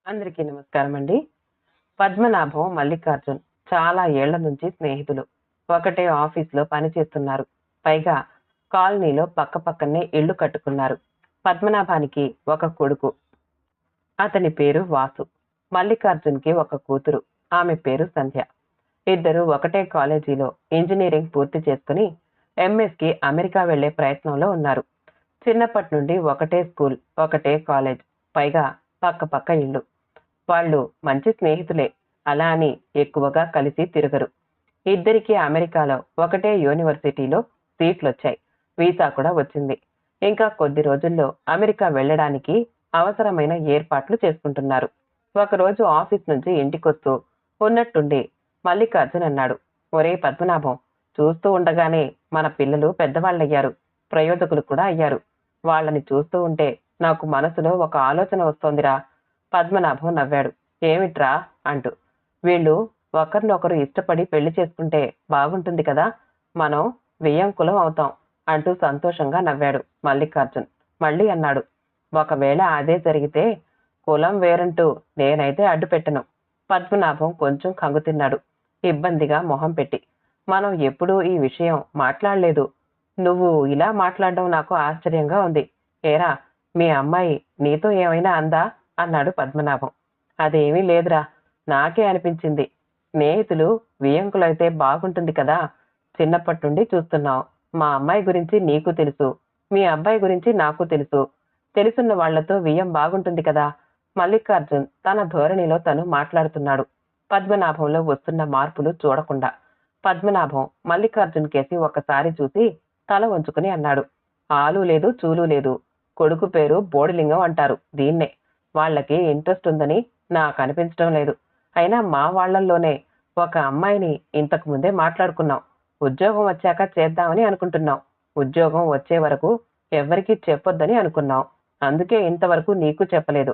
అందరికీ నమస్కారం అండి. పద్మనాభం, మల్లికార్జున్ చాలా ఏళ్ల నుంచి స్నేహితులు. ఒకటే ఆఫీస్‌లో పనిచేస్తున్నారు. పైగా కాలనీలో పక్కపక్కనే ఇళ్లు కట్టుకున్నారు. పద్మనాభానికి ఒక కొడుకు. అతని పేరు వాసు. మల్లికార్జున్‌కి ఒక కూతురు. ఆమె పేరు సంధ్య. ఇద్దరూ ఒకటే కాలేజీలో ఇంజినీరింగ్ పూర్తి చేసుకుని ఎంఎస్‌కి అమెరికా వెళ్లే ప్రయత్నంలో ఉన్నారు. చిన్నప్పటి నుండి ఒకటే స్కూల్, ఒకటే కాలేజ్. పైగా పక్క ఇళ్ళు. వాళ్ళు మంచి స్నేహితులే. అలా అని ఎక్కువగా కలిసి తిరగరు. ఇద్దరికీ అమెరికాలో ఒకటే యూనివర్సిటీలో సీట్లొచ్చాయి. వీసా కూడా వచ్చింది. ఇంకా కొద్ది రోజుల్లో అమెరికా వెళ్ళడానికి అవసరమైన ఏర్పాట్లు చేసుకుంటున్నారు. ఒకరోజు ఆఫీస్ నుంచి ఇంటికొస్తూ ఉన్నట్టుండి మల్లికార్జున్ అన్నాడు, ఒరే పద్మనాభం, చూస్తూ ఉండగానే మన పిల్లలు పెద్దవాళ్ళయ్యారు. ప్రయోజకులు కూడా అయ్యారు. వాళ్ళని చూస్తూ ఉంటే నాకు మనసులో ఒక ఆలోచన వస్తోందిరా. పద్మనాభం నవ్వాడు. ఏమిట్రా అంటూ. వీళ్ళు ఒకరినొకరు ఇష్టపడి పెళ్లి చేసుకుంటే బాగుంటుంది కదా. మనం వియ్యంకులం అవుతాం అంటూ సంతోషంగా నవ్వాడు మల్లికార్జున్. మళ్ళీ అన్నాడు, ఒకవేళ అదే జరిగితే కులం వేరంటూ నేనైతే అడ్డు పెట్టను. పద్మనాభం కొంచెం కంగుతిన్నాడు, ఇబ్బందిగా మొహం పెట్టి. మనం ఎప్పుడూ ఈ విషయం మాట్లాడలేదు. నువ్వు ఇలా మాట్లాడడం నాకు ఆశ్చర్యంగా ఉంది. ఏరా, మీ అమ్మాయి నీతో ఏమైనా అందా అన్నాడు పద్మనాభం. అదేమీ లేదురా, నాకే అనిపించింది. స్నేహితులు వియ్యంకులైతే బాగుంటుంది కదా. చిన్నప్పటి నుండి చూస్తున్నాం. మా అమ్మాయి గురించి నీకు తెలుసు, మీ అబ్బాయి గురించి నాకు తెలుసు. తెలుసున్న వాళ్లతో వియ్యం బాగుంటుంది కదా. మల్లికార్జున్ తన ధోరణిలో తను మాట్లాడుతున్నాడు, పద్మనాభంలో వస్తున్న మార్పులు చూడకుండా. పద్మనాభం మల్లికార్జున్ కేసి ఒకసారి చూసి తల వంచుకుని అన్నాడు, ఆలు లేదు చూలు లేదు. కొడుకు పేరు బోడిలింగం అంటారు దీన్నే. వాళ్ళకి ఇంట్రెస్ట్ ఉందని నాకు అనిపించడం లేదు. అయినా మా వాళ్లల్లోనే ఒక అమ్మాయిని ఇంతకు ముందే మాట్లాడుకున్నాం. ఉద్యోగం వచ్చాక చేద్దామని అనుకుంటున్నాం. ఉద్యోగం వచ్చే వరకు ఎవ్వరికీ చెప్పొద్దని అనుకున్నాం. అందుకే ఇంతవరకు నీకు చెప్పలేదు.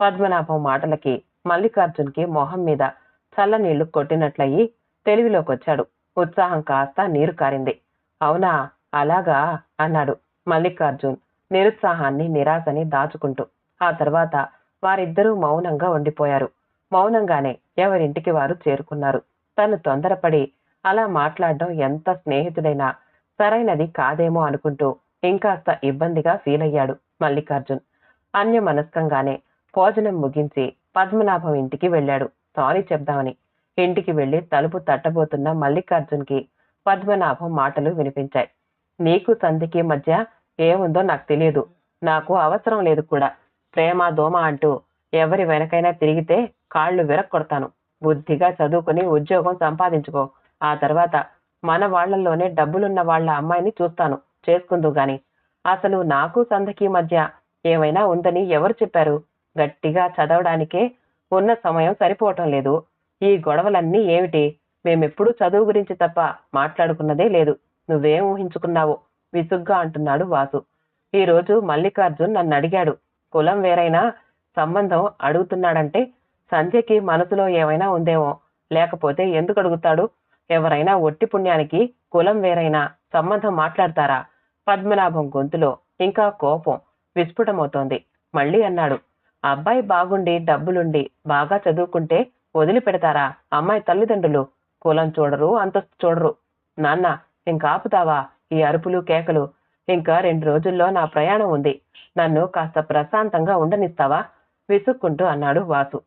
పద్మనాభం మాటలకి మల్లికార్జున్కి మొహం మీద చల్లనీళ్లు కొట్టినట్లయి తెలివిలోకొచ్చాడు. ఉత్సాహం కాస్త నీరు కారింది. అవునా, అలాగా అన్నాడు మల్లికార్జున్ నిరుత్సాహాన్ని, నిరాశని దాచుకుంటూ. ఆ తర్వాత వారిద్దరూ మౌనంగా ఉండిపోయారు. మౌనంగానే ఎవరింటికి వారు చేరుకున్నారు. తను తొందరపడి అలా మాట్లాడడం ఎంత స్నేహితుడైనా సరైనది కాదేమో అనుకుంటూ ఇంకాస్త ఇబ్బందిగా ఫీలయ్యాడు మల్లికార్జున్. అన్యమనస్కంగానే భోజనం ముగించి పద్మనాభం ఇంటికి వెళ్ళాడు సారీ చెప్దామని. ఇంటికి వెళ్లి తలుపు తట్టబోతున్న మల్లికార్జున్కి పద్మనాభం మాటలు వినిపించాయి. నీకు సంధికి మధ్య ఏముందో నాకు తెలియదు. నాకు అవసరం లేదు కూడా. ప్రేమ దోమ అంటూ ఎవరి వెనకైనా తిరిగితే కాళ్ళు విరక్కొడతాను. బుద్ధిగా చదువుకుని ఉద్యోగం సంపాదించుకో. ఆ తర్వాత మన వాళ్లల్లోనే డబ్బులున్న వాళ్ల అమ్మాయిని చూస్తాను, చేసుకుందు గాని. అసలు నాకు సంధకి మధ్య ఏమైనా ఉందని ఎవరు చెప్పారు? గట్టిగా చదవడానికే ఉన్న సమయం సరిపోవటం లేదు. ఈ గొడవలన్నీ ఏమిటి? మేమెప్పుడూ చదువు గురించి తప్ప మాట్లాడుకున్నదే లేదు. నువ్వేం ఊహించుకున్నావో విసుగ్గా అంటున్నాడు వాసు. ఈ రోజు మల్లికార్జున్ నన్నడిగాడు. కులం వేరైనా సంబంధం అడుగుతున్నాడంటే సంధ్యకి మనసులో ఏమైనా ఉందేమో. లేకపోతే ఎందుకు అడుగుతాడు? ఎవరైనా ఒట్టి పుణ్యానికి కులం వేరైనా సంబంధం మాట్లాడతారా? పద్మనాభం గొంతులో ఇంకా కోపం విస్ఫుటమవుతోంది. మళ్ళీ అన్నాడు, అబ్బాయి బాగుండి డబ్బులుండి బాగా చదువుకుంటే వదిలిపెడతారా అమ్మాయి తల్లిదండ్రులు? కులం చూడరు, అంతస్తు చూడరు. నాన్న, ఇంకాపుతావా ఈ అరుపులు కేకలు? ఇంకా 2 రోజుల్లో నా ప్రయాణం ఉంది. నన్ను కాస్త ప్రశాంతంగా ఉండనిస్తావా? విసుక్కుంటూ అన్నాడు వాసు.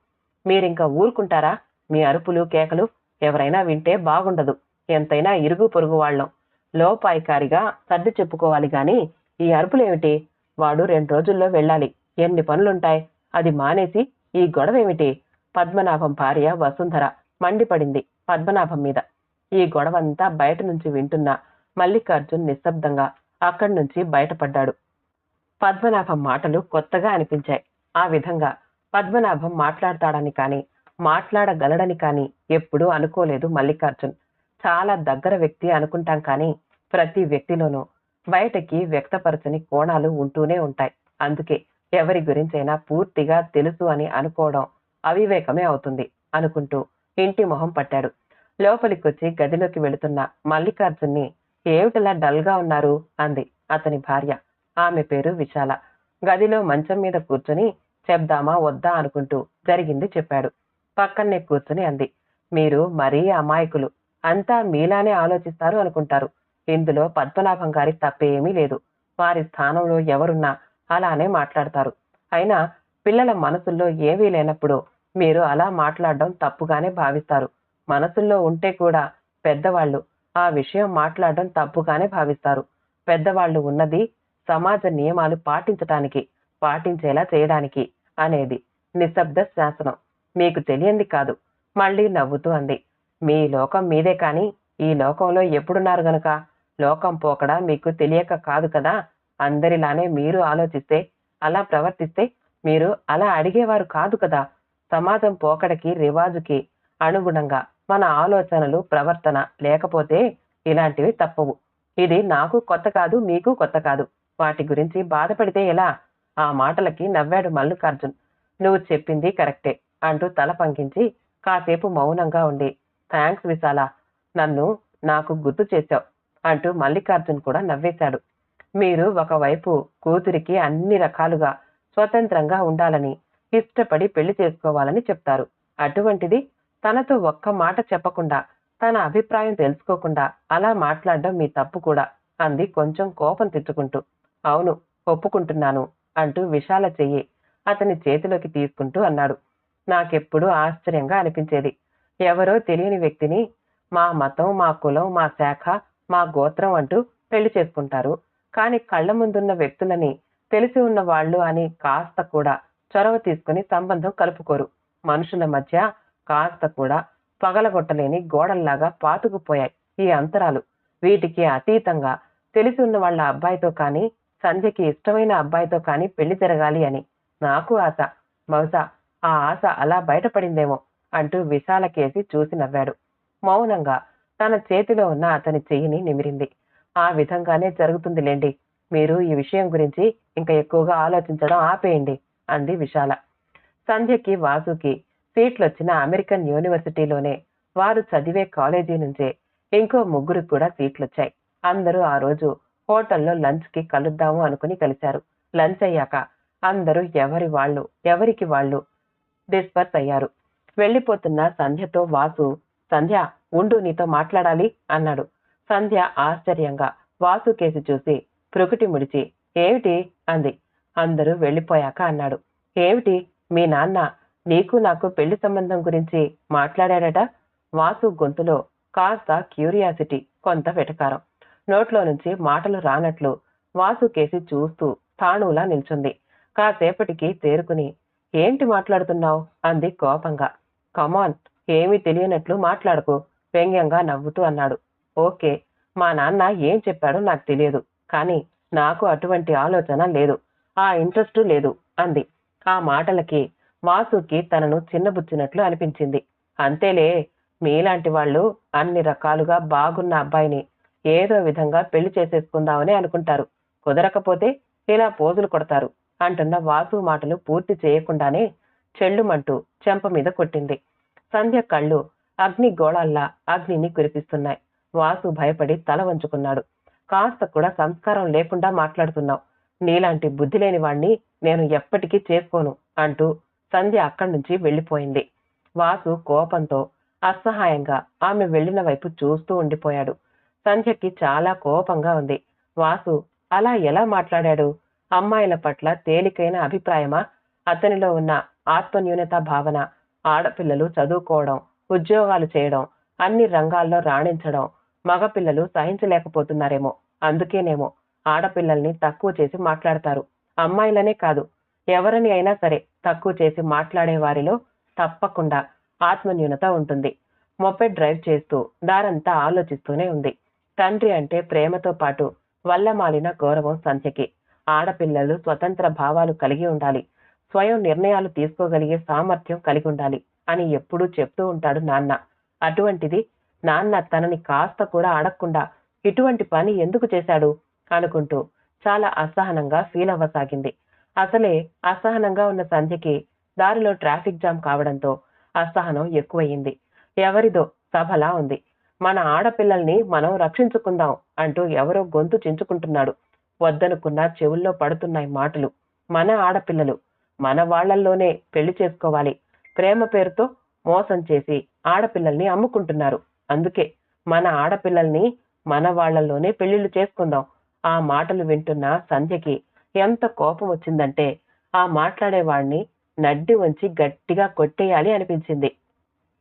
మీరింక ఊరుకుంటారా? మీ అరుపులు కేకలు ఎవరైనా వింటే బాగుండదు. ఎంతైనా ఇరుగు పొరుగు వాళ్ళం. లోపాయికారిగా సర్ది చెప్పుకోవాలి గాని ఈ అరుపులేమిటి? వాడు 2 రోజుల్లో వెళ్ళాలి. ఎన్ని పనులుంటాయి? అది మానేసి ఈ గొడవేమిటి? పద్మనాభం భార్య వసుంధర మండిపడింది పద్మనాభం మీద. ఈ గొడవంతా బయట నుంచి వింటున్న మల్లికార్జున్ నిశ్శబ్దంగా అక్కడి నుంచి బయటపడ్డాడు. పద్మనాభం మాటలు కొత్తగా అనిపించాయి. ఆ విధంగా పద్మనాభం మాట్లాడతాడని కానీ మాట్లాడగలడని కానీ ఎప్పుడూ అనుకోలేదు మల్లికార్జున్. చాలా దగ్గర వ్యక్తి అనుకుంటాం కానీ ప్రతి వ్యక్తిలోనూ బయటకి వ్యక్తపరచని కోణాలు ఉంటూనే ఉంటాయి. అందుకే ఎవరి గురించైనా పూర్తిగా తెలుసు అని అనుకోవడం అవివేకమే అవుతుంది అనుకుంటూ ఇంటి మొహం పట్టాడు. లోపలికొచ్చి గదిలోకి వెళుతున్న మల్లికార్జున్ని, ఏమిటలా డల్గా ఉన్నారు అంది అతని భార్య. ఆమె పేరు విశాల. గదిలో మంచం మీద కూర్చొని చెప్దామా వద్దా అనుకుంటూ జరిగింది చెప్పాడు. పక్కనే కూర్చుని అంది, మీరు మరీ అమాయకులు. అంతా మీలానే ఆలోచిస్తారు అనుకుంటారు. ఇందులో పద్మనాభం గారి తప్పేమీ లేదు. వారి స్థానంలో ఎవరున్నా అలానే మాట్లాడతారు. అయినా పిల్లల మనసుల్లో ఏమీ లేనప్పుడు మీరు అలా మాట్లాడడం తప్పుగానే భావిస్తారు. మనసుల్లో ఉంటే కూడా పెద్దవాళ్ళు ఆ విషయం మాట్లాడడం తప్పుగానే భావిస్తారు. పెద్దవాళ్ళు ఉన్నది సమాజ నియమాలు పాటించటానికి, పాటించేలా చేయడానికి అనేది నిశ్శబ్ద శాసనం. మీకు తెలియంది కాదు. మళ్ళీ నవ్వుతూ అంది, మీ లోకం మీదే కాని ఈ లోకంలో ఎప్పుడున్నారు గనుక? లోకం పోకడా మీకు తెలియక కాదు కదా. అందరిలానే మీరు ఆలోచిస్తే, అలా ప్రవర్తిస్తే మీరు అలా అడిగేవారు కాదు కదా. సమాజం పోకడకి, రివాజుకి అనుగుణంగా మన ఆలోచనలు, ప్రవర్తన లేకపోతే ఇలాంటివి తప్పవు. ఇది నాకు కొత్త కాదు, మీకు కొత్త కాదు. వాటి గురించి బాధపడితే ఎలా? ఆ మాటలకి నవ్వాడు మల్లికార్జున్. నువ్వు చెప్పింది కరెక్టే అంటూ తల పంకించి కాసేపు మౌనంగా ఉండి, థ్యాంక్స్ విశాల, నన్ను నాకు గుర్తు చేశావు అంటూ మల్లికార్జున్ కూడా నవ్వేశాడు. మీరు ఒకవైపు కూతురికి అన్ని రకాలుగా స్వతంత్రంగా ఉండాలని, ఇష్టపడి పెళ్లి చేసుకోవాలని చెప్తారు. అటువంటిది తనతో ఒక్క మాట చెప్పకుండా, తన అభిప్రాయం తెలుసుకోకుండా అలా మాట్లాడడం మీ తప్పు కూడా అంది కొంచెం కోపం తెచ్చుకుంటూ. అవును, ఒప్పుకుంటున్నాను అంటూ విశాల చెయ్యి అతని చేతిలోకి తీసుకుంటూ అన్నాడు. నాకెప్పుడూ ఆశ్చర్యంగా అనిపించేది. ఎవరో తెలియని వ్యక్తిని మా మతం, మా కులం, మా శాఖ, మా గోత్రం అంటూ పెళ్లి చేసుకుంటారు. కానీ కళ్ల ముందున్న వ్యక్తులని తెలిసి ఉన్న వాళ్ళు అని కాస్త కూడా చొరవ తీసుకుని సంబంధం కలుపుకోరు. మనుషుల మధ్య కాస్త కూడా పగలగొట్టలేని గోడల్లాగా పాతుకుపోయాయి ఈ అంతరాలు. వీటికి అతీతంగా తెలిసి ఉన్న వాళ్ళ అబ్బాయితో కానీ, సంధ్యకి ఇష్టమైన అబ్బాయితో కానీ పెళ్లి జరగాలి అని నాకు ఆశ. బహుశా ఆ ఆశ అలా బయటపడిందేమో అంటూ విశాల కేసి చూసి నవ్వాడు. మౌనంగా తన చేతిలో ఉన్న అతని చెయ్యిని నిమిరింది. ఆ విధంగానే జరుగుతుందిలేండి. మీరు ఈ విషయం గురించి ఇంకా ఎక్కువగా ఆలోచించడం ఆపేయండి అంది విశాల. సంధ్యకి, వాసుకి సీట్లొచ్చిన అమెరికన్ యూనివర్సిటీలోనే, వారు చదివే కాలేజీ నుంచే ఇంకో ముగ్గురికి కూడా సీట్లొచ్చాయి. అందరూ ఆ రోజు హోటల్లో లంచ్కి కలుద్దాము అనుకుని కలిశారు. లంచ్ అయ్యాక అందరూ ఎవరికి వాళ్ళు డిస్పర్స్ అయ్యారు. వెళ్ళిపోతున్న సంధ్యతో వాసు, సంధ్య ఉండు, నీతో మాట్లాడాలి అన్నాడు. సంధ్య ఆశ్చర్యంగా వాసు కేసి చూసి ప్రొకుటి ముడిచి, ఏమిటి అంది. అందరూ వెళ్ళిపోయాక అన్నాడు, ఏమిటి మీ నాన్న నీకు నాకు పెళ్లి సంబంధం గురించి మాట్లాడాడట? వాసు గొంతులో కాస్త క్యూరియాసిటీ, కొంత వెటకారం. నోట్లో నుంచి మాటలు రానట్లు వాసు కేసి చూస్తూ తాణులా నిల్చుంది. కాసేపటికి తేరుకుని, ఏంటి మాట్లాడుతున్నావు అంది కోపంగా. కమాన్, ఏమీ తెలియనట్లు మాట్లాడుకో వ్యంగ్యంగా నవ్వుతూ అన్నాడు. ఓకే, మా నాన్న ఏం చెప్పాడో నాకు తెలియదు, కానీ నాకు అటువంటి ఆలోచన లేదు, ఆ ఇంట్రెస్టు లేదు అంది. ఆ మాటలకి వాసుకి తనను చిన్నబుచ్చినట్లు అనిపించింది. అంతేలే, మీలాంటి వాళ్ళు అన్ని రకాలుగా బాగున్న అబ్బాయిని ఏదో విధంగా పెళ్లి చేసేసుకుందామని అనుకుంటారు. కుదరకపోతే ఇలా పోజులు కొడతారు అంటున్న వాసు మాటలు పూర్తి చేయకుండానే చెళ్ళుమంటూ చెంప మీద కొట్టింది. సంధ్య కళ్ళు అగ్ని గోళాల్లా అగ్నిని కురిపిస్తున్నాయి. వాసు భయపడి తల వంచుకున్నాడు. కాస్త కూడా సంస్కారం లేకుండా మాట్లాడుతున్నావు. నీలాంటి బుద్ధి లేని వాణ్ణి నేను ఎప్పటికీ చేసుకోను అంటూ సంధ్య అక్కడి నుంచి వెళ్ళిపోయింది. వాసు కోపంతో అసహాయంగా ఆమె వెళ్లిన వైపు చూస్తూ ఉండిపోయాడు. సంధ్యకి చాలా కోపంగా ఉంది. వాసు అలా ఎలా మాట్లాడాడు? అమ్మాయిల పట్ల తేలికైన అభిప్రాయమా? అతనిలో ఉన్న ఆత్మన్యూనత భావన, ఆడపిల్లలు చదువుకోవడం, ఉద్యోగాలు చేయడం, అన్ని రంగాల్లో రాణించడం మగపిల్లలు సహించలేకపోతున్నారేమో, అందుకేనేమో ఆడపిల్లల్ని తక్కువ చేసి మాట్లాడతారు. అమ్మాయిలనే కాదు, ఎవరిని అయినా సరే తక్కువ చేసి మాట్లాడే వారిలో తప్పకుండా ఆత్మన్యూనత ఉంటుంది. మొపెడ్ డ్రైవ్ చేస్తూ దారంతా ఆలోచిస్తూనే ఉంది. తండ్రి అంటే ప్రేమతో పాటు వల్లమాలిన గౌరవం సంధ్యకి. ఆడపిల్లలు స్వతంత్ర భావాలు కలిగి ఉండాలి, స్వయం నిర్ణయాలు తీసుకోగలిగే సామర్థ్యం కలిగి ఉండాలి అని ఎప్పుడూ చెప్తూ ఉంటాడు నాన్న. అటువంటిది నాన్న తనని కాస్త కూడా అడగకుండా ఇటువంటి పని ఎందుకు చేశాడు అనుకుంటూ చాలా అసహనంగా ఫీల్ అవ్వసాగింది. అసలే అసహనంగా ఉన్న సంధ్యకి దారిలో ట్రాఫిక్ జామ్ కావడంతో అసహనం ఎక్కువయింది. ఎవరిదో సభలా ఉంది. మన ఆడపిల్లల్ని మనం రక్షించుకుందాం అంటూ ఎవరో గొంతు చించుకుంటున్నాడు. వద్దనుకున్నా చెవుల్లో పడుతున్నాయి మాటలు. మన ఆడపిల్లలు మన వాళ్లల్లోనే పెళ్లి చేసుకోవాలి, ప్రేమ పేరుతో మోసం చేసి ఆడపిల్లల్ని అమ్ముకుంటున్నారు. అందుకే మన ఆడపిల్లల్ని మన వాళ్ళల్లోనే పెళ్లిళ్లు చేసుకుందాం. ఆ మాటలు వింటున్న సంధ్యకి ఎంత కోపం వచ్చిందంటే ఆ మాట్లాడేవాణ్ణి నడ్డి వంచి గట్టిగా కొట్టేయాలి అనిపించింది.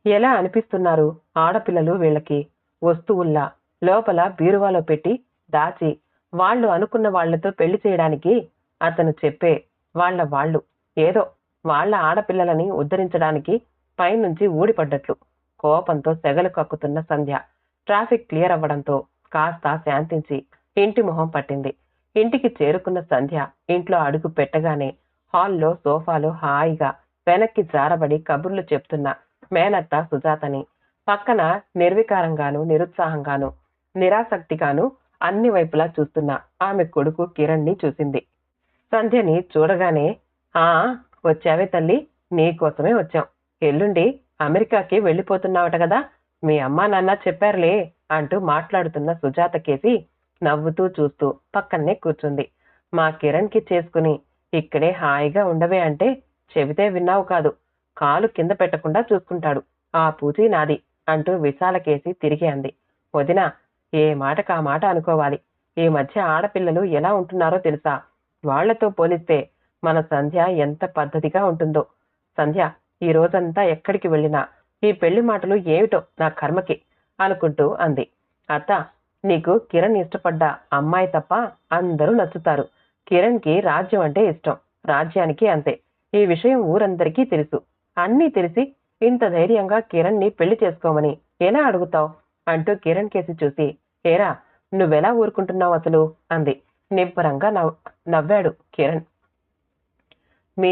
ఎలా అనిపిస్తున్నారు ఆడపిల్లలు వీళ్ళకి? వస్తువుల్లా లోపల బీరువాలో పెట్టి దాచి వాళ్ళు అనుకున్న వాళ్లతో పెళ్లి చేయడానికి అతను చెప్పే వాళ్ళు ఏదో వాళ్ళ ఆడపిల్లలని ఉద్ధరించడానికి పైనుంచి ఊడిపడ్డట్లు. కోపంతో సెగలు కక్కుతున్న సంధ్య ట్రాఫిక్ క్లియర్ అవ్వడంతో కాస్త శాంతించి ఇంటి మొహం పట్టింది. ఇంటికి చేరుకున్న సంధ్య ఇంట్లో అడుగు పెట్టగానే హాల్లో సోఫాలో హాయిగా వెనక్కి జారబడి కబుర్లు చెప్తున్న మేనత్త సుజాతని, పక్కన నిర్వికారంగాను నిరుత్సాహంగాను నిరాసక్తిగాను అన్ని వైపులా చూస్తున్న ఆమె కొడుకు కిరణ్ ని చూసింది. సంధ్యని చూడగానే, ఆ వచ్చావే తల్లి, నీకోసమే వచ్చాం. ఎల్లుండి అమెరికాకి వెళ్ళిపోతున్నావట కదా, మీ అమ్మా నాన్న చెప్పారులే అంటూ మాట్లాడుతున్న సుజాత కేసి నవ్వుతూ చూస్తూ పక్కనే కూర్చుంది. మా కిరణ్ కి చేసుకుని ఇక్కడే హాయిగా ఉండవే అంటే చెబితే విన్నావు కాదు, కాలు కింద పెట్టకుండా చూసుకుంటాడు. ఆ పూచి నాది అంటూ విశాలకేసి తిరిగి అంది. వదినా, ఏ మాటకా మాట అనుకోవాలి. ఈ మధ్య ఆడపిల్లలు ఎలా ఉంటున్నారో తెలుసా? వాళ్లతో పోలిస్తే మన సంధ్య ఎంత పద్ధతిగా ఉంటుందో. సంధ్య ఈ రోజంతా ఎక్కడికి వెళ్ళినా ఈ పెళ్లి మాటలు ఏమిటో నా కర్మకి అనుకుంటూ అంది. అత్త, నీకు కిరణ్ ఇష్టపడ్డ అమ్మాయి తప్ప అందరూ నచ్చుతారు. కిరణ్ కి రాజ్యం అంటే ఇష్టం, రాజ్యానికి అంతే. ఈ విషయం ఊరందరికీ తెలుసు. అన్నీ తెలిసి ఇంత ధైర్యంగా కిరణ్ ని పెళ్లి చేసుకోమని ఎలా అడుగుతావు అంటూ కిరణ్ కేసి చూసి, ఏరా నువ్వెలా ఊరుకుంటున్నావు అసలు అంది. నిబ్బరంగా నవ్వాడు కిరణ్. మీ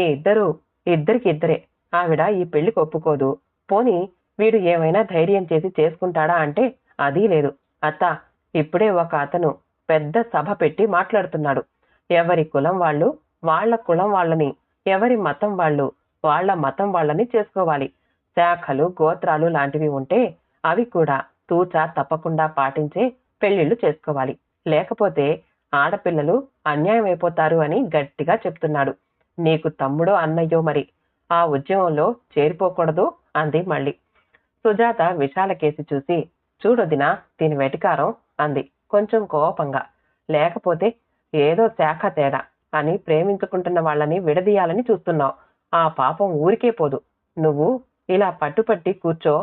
ఇద్దరికి ఇద్దరే. ఆవిడ ఈ పెళ్లికి ఒప్పుకోదు. పోనీ వీడు ఏమైనా ధైర్యం చేసి చేసుకుంటాడా అంటే అదీ లేదు. అత్త, ఇప్పుడే ఒక అతను పెద్ద సభ పెట్టి మాట్లాడుతున్నాడు. ఎవరి కులం వాళ్ళు వాళ్ళ కులం వాళ్ళని, ఎవరి మతం వాళ్ళు వాళ్ళ మతం వాళ్ళని చేసుకోవాలి. శాఖలు గోత్రాలు లాంటివి ఉంటే అవి కూడా తూచా తప్పకుండా పాటించే పెళ్లిళ్లు చేసుకోవాలి. లేకపోతే ఆడపిల్లలు అన్యాయం అయిపోతారు అని గట్టిగా చెప్తున్నాడు. నీకు తమ్ముడో అన్నయ్యో మరి ఆ ఉద్యమంలో చేరిపోకూడదు అంది మళ్ళీ. సుజాత విశాలకేసి చూసి, చూడొదినా దీని వెటికారం అంది కొంచెం కోపంగా. లేకపోతే ఏదో శాఖ తేడా అని ప్రేమించుకుంటున్న వాళ్ళని విడదీయాలని చూస్తున్నావు. ఆ పాపం ఊరికే పోదు. నువ్వు ఇలా పట్టుపట్టి కూర్చో.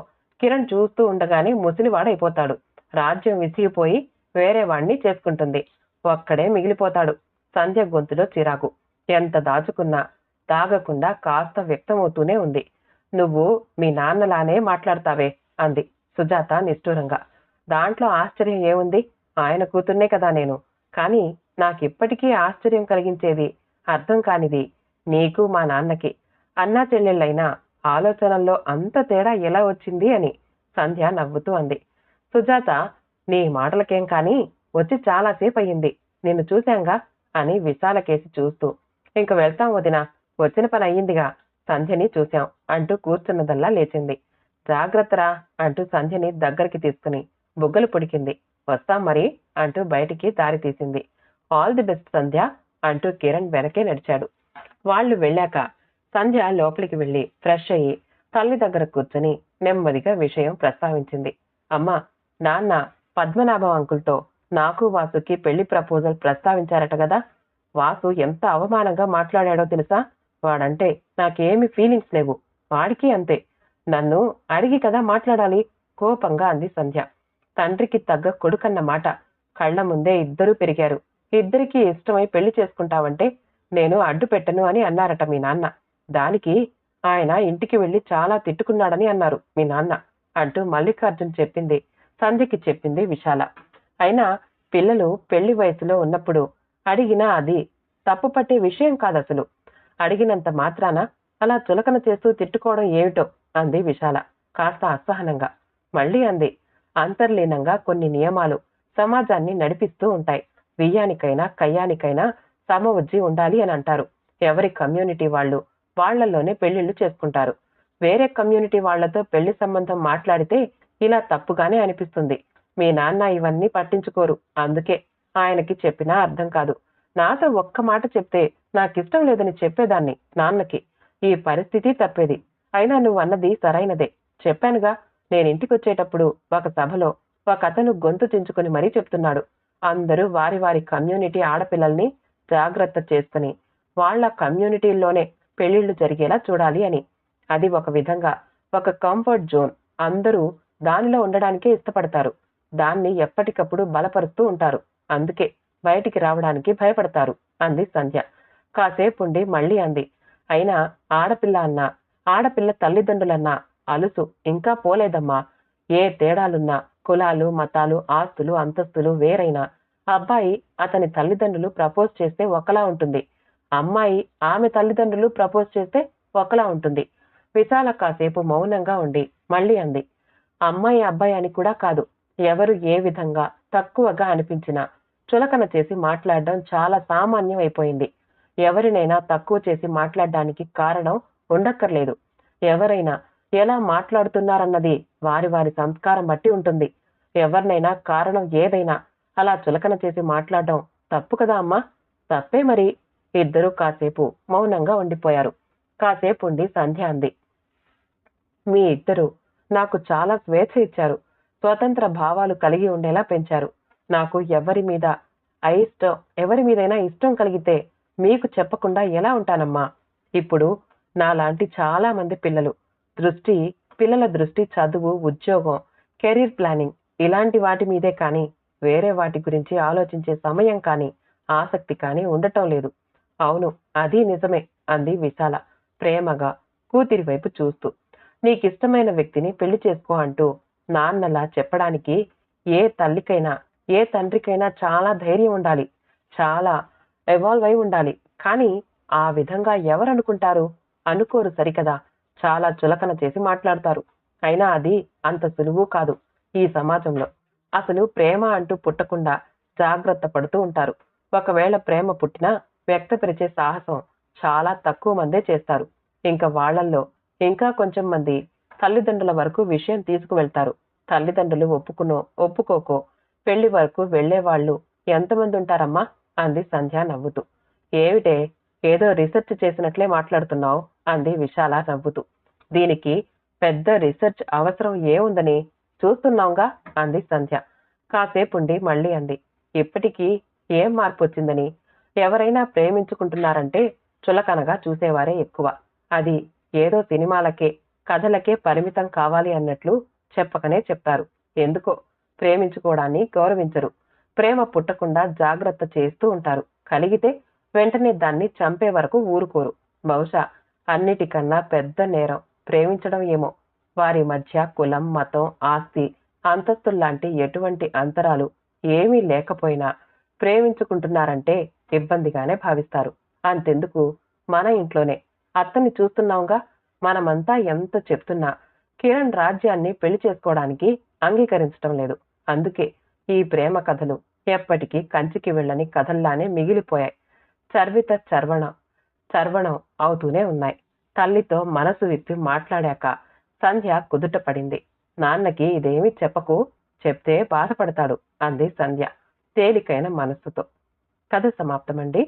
కిరణ్ చూస్తూ ఉండగానే ముసలివాడైపోతాడు. రాజ్యం విసిగిపోయి వేరే వాణ్ణి చేసుకుంటుంది. ఒక్కడే మిగిలిపోతాడు. సంధ్య గొంతులో చిరాకు ఎంత దాచుకున్నా దాగకుండా కాస్త వ్యక్తమవుతూనే ఉంది. నువ్వు మీ నాన్నలానే మాట్లాడతావే అంది సుజాత నిష్ఠూరంగా. దాంట్లో ఆశ్చర్యం ఏముంది? ఆయన కూతుర్నే కదా నేను. కానీ నాకిప్పటికీ ఆశ్చర్యం కలిగించేది, అర్థం కానిది నీకు మా నాన్నకి అన్నా చెల్లెళ్ళైనా ఆలోచనల్లో అంత తేడా ఎలా వచ్చింది అని సంధ్య నవ్వుతూ అంది. సుజాత, నీ మాటలకేం కానీ వచ్చి చాలాసేపు అయ్యింది, నిన్ను చూశాంగా అని విశాలకేసి చూస్తూ, ఇంక వెళ్తాం వదినా, వచ్చిన పని అయ్యిందిగా, సంధ్యని చూశాం అంటూ కూర్చున్నదల్లా లేచింది. జాగ్రత్తరా అంటూ సంధ్యని దగ్గరికి తీసుకుని బుగ్గలు పొడికింది. వస్తాం మరి అంటూ బయటికి దారి తీసింది. ఆల్ ది బెస్ట్ సంధ్య అంటూ కిరణ్ వెనకే నడిచాడు. వాళ్ళు వెళ్ళాక సంధ్య లోపలికి వెళ్లి ఫ్రెష్ అయ్యి తల్లి దగ్గర కూర్చుని నెమ్మదిగా విషయం ప్రస్తావించింది. అమ్మా, నాన్న పద్మనాభం అంకుల్తో నాకు వాసుకి పెళ్లి ప్రపోజల్ ప్రస్తావించారట కదా. వాసు ఎంత అవమానంగా మాట్లాడాడో తెలుసా? వాడంటే నాకేమి ఫీలింగ్స్ లేవు, వాడికి అంతే. నన్ను అడిగి కదా మాట్లాడాలి కోపంగా అంది సంధ్య. తండ్రికి తగ్గ కొడుకన్న మాట. కళ్ల ముందే ఇద్దరూ పెరిగారు. ఇద్దరికీ ఇష్టమై పెళ్లి చేసుకుంటావంటే నేను అడ్డు పెట్టను అని అన్నారట మీ నాన్న. దానికి ఆయన ఇంటికి వెళ్లి చాలా తిట్టుకున్నాడని అన్నారు మీ నాన్న అంటూ మల్లికార్జున్ చెప్పింది సంధ్యకి చెప్పింది విశాల. అయినా పిల్లలు పెళ్లి వయసులో ఉన్నప్పుడు అడిగినా అది తప్పు పట్టే విషయం కాదసలు. అడిగినంత మాత్రాన అలా చులకన చేస్తూ తిట్టుకోవడం ఏమిటో అంది విశాల కాస్త అసహనంగా. మళ్ళీ అంది, అంతర్లీనంగా కొన్ని నియమాలు సమాజాన్ని నడిపిస్తూ ఉంటాయి. వియ్యానికైనా కయ్యానికైనా సమవుజ్జి ఉండాలి అని అంటారు. ఎవరి కమ్యూనిటీ వాళ్ళు వాళ్లలోనే పెళ్లిళ్లు చేసుకుంటారు. వేరే కమ్యూనిటీ వాళ్లతో పెళ్లి సంబంధం మాట్లాడితే ఇలా తప్పుగానే అనిపిస్తుంది. మీ నాన్న ఇవన్నీ పట్టించుకోరు. అందుకే ఆయనకి చెప్పినా అర్థం కాదు. నాతో ఒక్క మాట చెప్తే నాకిష్టం లేదని చెప్పేదాన్ని నాన్నకి. ఈ పరిస్థితి తప్పేది. అయినా నువ్వన్నది సరైనదే. చెప్పానుగా, నేనింటికొచ్చేటప్పుడు ఒక సభలో ఒకతను గొంతు చించుకుని మరీ చెప్తున్నాడు. అందరూ వారి వారి కమ్యూనిటీ ఆడపిల్లల్ని జాగ్రత్త చేసుకుని వాళ్ళ కమ్యూనిటీల్లోనే పెళ్లిళ్లు జరిగేలా చూడాలి అని. అది ఒక విధంగా ఒక కంఫర్ట్ జోన్. అందరూ దానిలో ఉండడానికే ఇష్టపడతారు. దాన్ని ఎప్పటికప్పుడు బలపరుస్తూ ఉంటారు. అందుకే బయటికి రావడానికి భయపడతారు అంది సంధ్య. కాసేపుండి మళ్ళీ అంది. అయినా ఆడపిల్ల అన్నా, ఆడపిల్ల తల్లిదండ్రులన్నా అలుసు ఇంకా పోలేదమ్మా. ఏ తేడాలున్నా, కులాలు, మతాలు, ఆస్తులు, అంతస్తులు వేరైనా అబ్బాయి అతని తల్లిదండ్రులు ప్రపోజ్ చేస్తే ఒకలా ఉంటుంది. అమ్మాయి ఆమె తల్లిదండ్రులు ప్రపోజ్ చేస్తే ఒకలా ఉంటుంది. విశాల కాసేపు మౌనంగా ఉండి మళ్ళీ అంది. అమ్మాయి అబ్బాయి అని కూడా కాదు. ఎవరు ఏ విధంగా తక్కువగా అనిపించినా చులకన చేసి మాట్లాడడం చాలా సామాన్యం అయిపోయింది. ఎవరినైనా తక్కువ చేసి మాట్లాడడానికి కారణం ఉండక్కర్లేదు. ఎవరైనా ఎలా మాట్లాడుతున్నారన్నది వారి వారి సంస్కారం బట్టి ఉంటుంది. ఎవరినైనా కారణం ఏదైనా అలా చులకన చేసి మాట్లాడడం తప్పు కదా అమ్మా? తప్పే మరి. ఇద్దరూ కాసేపు మౌనంగా ఉండిపోయారు. కాసేపు ఉండి సంధ్య అంది. మీ ఇద్దరు నాకు చాలా స్వేచ్ఛ ఇచ్చారు. స్వతంత్ర భావాలు కలిగి ఉండేలా పెంచారు. నాకు ఎవరి మీదైనా ఇష్టం కలిగితే మీకు చెప్పకుండా ఎలా ఉంటానమ్మా? ఇప్పుడు నాలాంటి చాలా మంది పిల్లల దృష్టి చదువు, ఉద్యోగం, కెరీర్ ప్లానింగ్ ఇలాంటి వాటి మీదే కానీ వేరే వాటి గురించి ఆలోచించే సమయం కానీ ఆసక్తి కానీ ఉండటం లేదు. అవును, అది నిజమే అంది విశాల ప్రేమగా కూతురి వైపు చూస్తూ. నీకిష్టమైన వ్యక్తిని పెళ్లి చేసుకో అంటూ నాన్నలా చెప్పడానికి ఏ తల్లికైనా ఏ తండ్రికైనా చాలా ధైర్యం ఉండాలి. చాలా ఎవాల్వ్ అయి ఉండాలి. కానీ ఆ విధంగా ఎవరనుకుంటారు? అనుకోరు సరికదా. చాలా చులకన చేసి మాట్లాడతారు. అయినా అది అంత సులువు కాదు ఈ సమాజంలో. అసలు ప్రేమ అంటూ పుట్టకుండా జాగ్రత్త పడుతూ ఉంటారు. ఒకవేళ ప్రేమ పుట్టినా వ్యక్తపరిచే సాహసం చాలా తక్కువ మందే చేస్తారు. ఇంకా వాళ్ళల్లో ఇంకా కొంచెం మంది తల్లిదండ్రుల వరకు విషయం తీసుకువెళ్తారు. తల్లిదండ్రులు ఒప్పుకోకో పెళ్లి వరకు వెళ్లేవాళ్లు ఎంతమంది ఉంటారమ్మా? అంది సంధ్య నవ్వుతూ. ఏమిటే, ఏదో రీసెర్చ్ చేసినట్లే మాట్లాడుతున్నావు అంది విశాల నవ్వుతూ. దీనికి పెద్ద రీసెర్చ్ అవసరం ఏముందని చూస్తున్నాంగా అంది సంధ్య. కాసేపుండి మళ్ళీ అంది. ఇప్పటికీ ఏం మార్పు వచ్చిందని? ఎవరైనా ప్రేమించుకుంటున్నారంటే చులకనగా చూసేవారే ఎక్కువ. అది ఏదో సినిమాలకే కథలకే పరిమితం కావాలి అన్నట్లు చెప్పకనే చెప్తారు. ఎందుకో ప్రేమించుకోవడాన్ని గౌరవించరు. ప్రేమ పుట్టకుండా జాగ్రత్త చేస్తూ ఉంటారు. కలిగితే వెంటనే దాన్ని చంపే వరకు ఊరుకోరు. బహుశా అన్నిటికన్నా పెద్ద నేరం ప్రేమించడం ఏమో. వారి మధ్య కులం, మతం, ఆస్తి, అంతస్తుల్లాంటి ఎటువంటి అంతరాలు ఏమీ లేకపోయినా ప్రేమించుకుంటున్నారంటే ఇబ్బందిగానే భావిస్తారు. అంతెందుకు, మన ఇంట్లోనే అత్తని చూస్తున్నాంగా. మనమంతా ఎంత చెప్తున్నా కిరణ్ రాజ్యాన్ని పెళ్లి చేసుకోవడానికి అంగీకరించటం లేదు. అందుకే ఈ ప్రేమ కథలు ఎప్పటికీ కంచికి వెళ్ళని కథల్లానే మిగిలిపోయాయి. చర్విత చర్వణం అవుతూనే ఉన్నాయి. తల్లితో మనసు విప్పి మాట్లాడాక సంధ్య కుదుట పడింది. నాన్నకి ఇదేమీ చెప్పకు, చెప్తే బాధపడతాడు అంది సంధ్య తేలికైన మనస్సుతో. కథ సమాప్తమండి.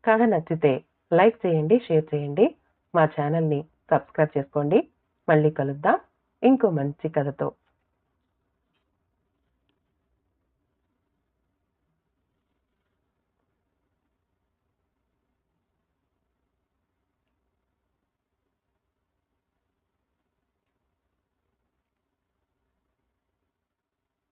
కథ నచ్చితే లైక్ చేయండి, షేర్ చేయండి. మా ఛానల్ని సబ్స్క్రైబ్ చేసుకోండి. మళ్ళీ కలుద్దాం ఇంకో మంచి కథతో.